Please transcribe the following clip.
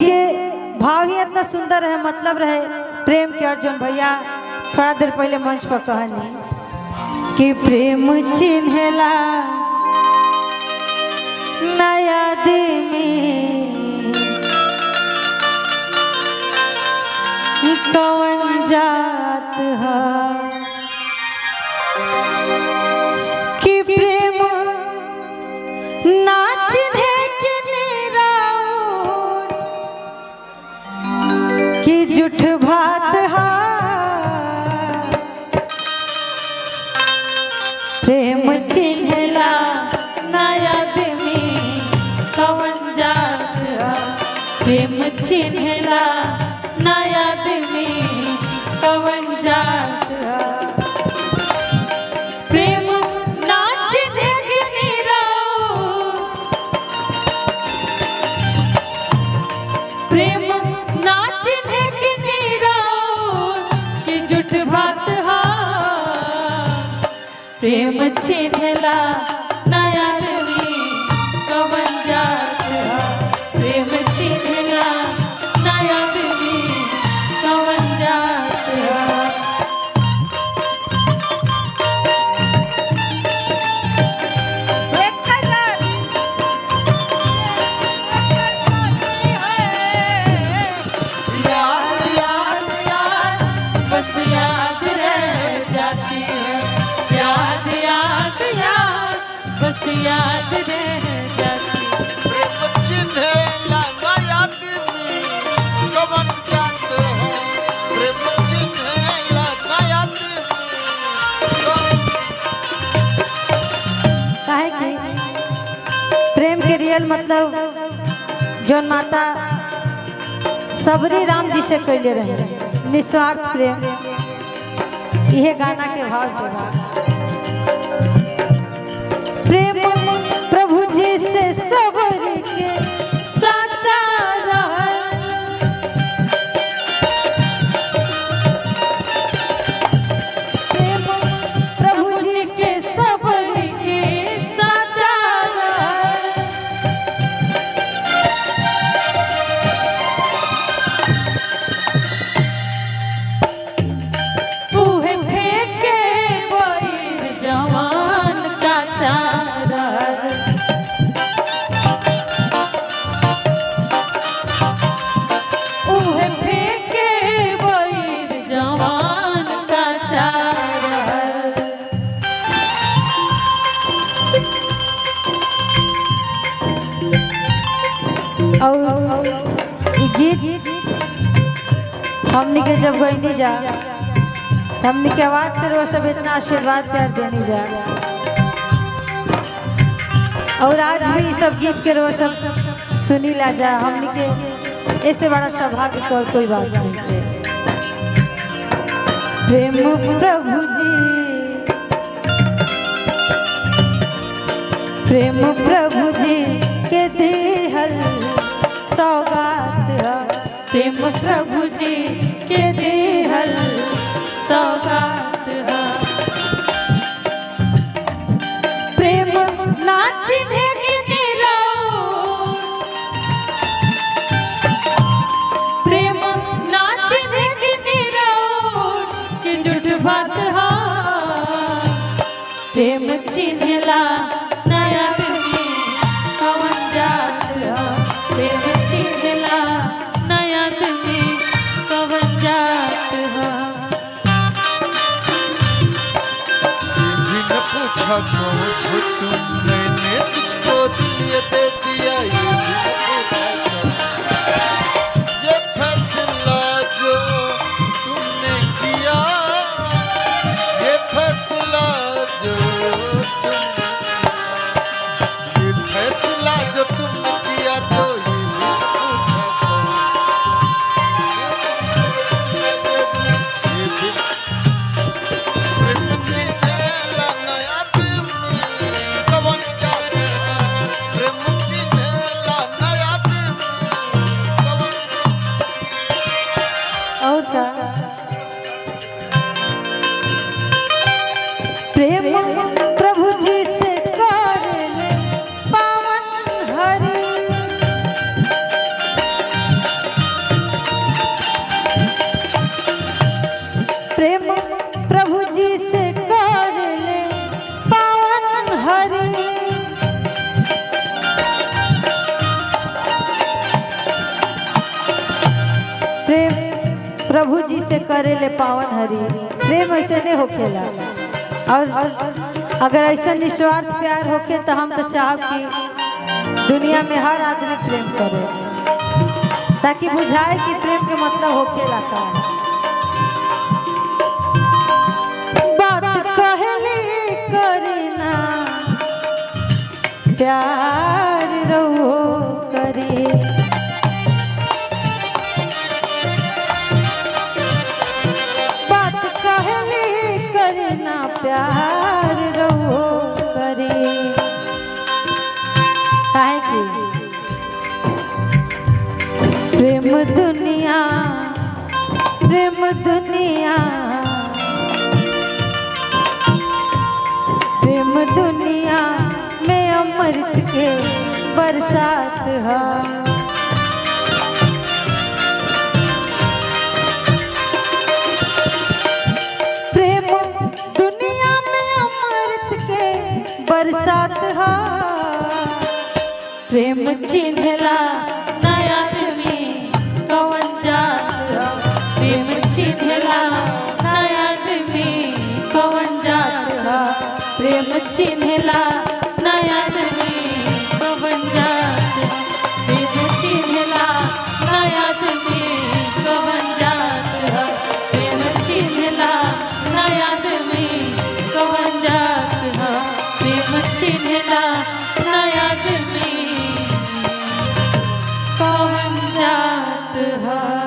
के भाव ही इतना सुंदर है, मतलब रहे प्रेम के। अर्जुन भैया थोड़ा देर पहले मंच पर कहनी कि प्रेम चिन्हला नया में कौन जात है कि प्रेम नाच है कि निराउर कि जुठ भात है। प्रेम चिन्हला नया में कौन जात है। प्रेम चिन्हला नया में कौन जात है। प्रेम नाच देख निराउर, प्रेम नाच देख निराउर कि जुठ भात हा। प्रेम चिन्हला नया में कौन जात हा। प्रेम चिन्हला नया में कौन जात हा। याद रह जाती प्रेम चिन्हला नया में कौन जात हो। प्रेम चिन्हला नया में काहे कि प्रेम के रियल मतलब जौन माता सबरी राम जी से कैले रहे निस्वार्थ प्रेम। यह गाना के भाव से बा। प्रेम प्रभु जी से सबरी के साचा रहल। प्रेम प्रभु जी से सबरी के साचा रहल। उहे फेंके बैर जवान का चारल। उहे फेंके बैर जवान का चारल। और ये गीत हमनी के जब गईनी जा हमनी के आवाज से वो सब इतना आशीर्वाद प्यार देनी जा। और आज भी सब गीत के रो सब सुनी ला जा। हमनी के ऐसे बड़ा सौभाग्य का कोई बात नहीं है। प्रेम प्रभु जी, प्रेम प्रभु जी के दिहल सौगात है। प्रेम प्रभु जी के दिहल सौगात है। प्रेम नाच ढेक निराउर, प्रेम नाच ढेक निराउर कि जुठ भात हा। प्रेम चिन्हला नया में कौन जात हा। प्रेम चिन्हला नया में कौन जात हा। न पूछा कौन हो तुम, मैंने तुझको दिल ये दे दिया। ये भी न पूछा कौन। ये फैसला जो तुमने किया, ये फैसला जो तुमने प्रेम प्रभु जी से कर ले पावन हरि। प्रेम प्रभु जी से करे ले पावन हरि। प्रेम ऐसे नहीं होखेला। और अगर ऐसा निस्वार्थ प्यार होके तो हम तो चाहब कि दुनिया में हर आदमी प्रेम करे, ताकि बुझाए कि प्रेम के मतलब होखेला का। बात कहली करीना प्यार रहो करी। बात कहली करीना प्यार रहो करी। काहे की प्रेम दुनिया, प्रेम दुनिया, प्रेम दुनिया में अमृत के बरसात है। प्रेम दुनिया में अमृत के बरसात है। प्रेम चिन्हला नया आदमी कवन जात है। प्रेम चिन्हला नया आदमी कवन जात है। प्रेम चिन्हला नया आदमी कवन जात है। प्रेम चिन्हला नया आदमी कवन जात है। प्रेम चिन्हला नया आदमी कवन जात है। प्रेम चिन्हला नया आदमी कवन जात है।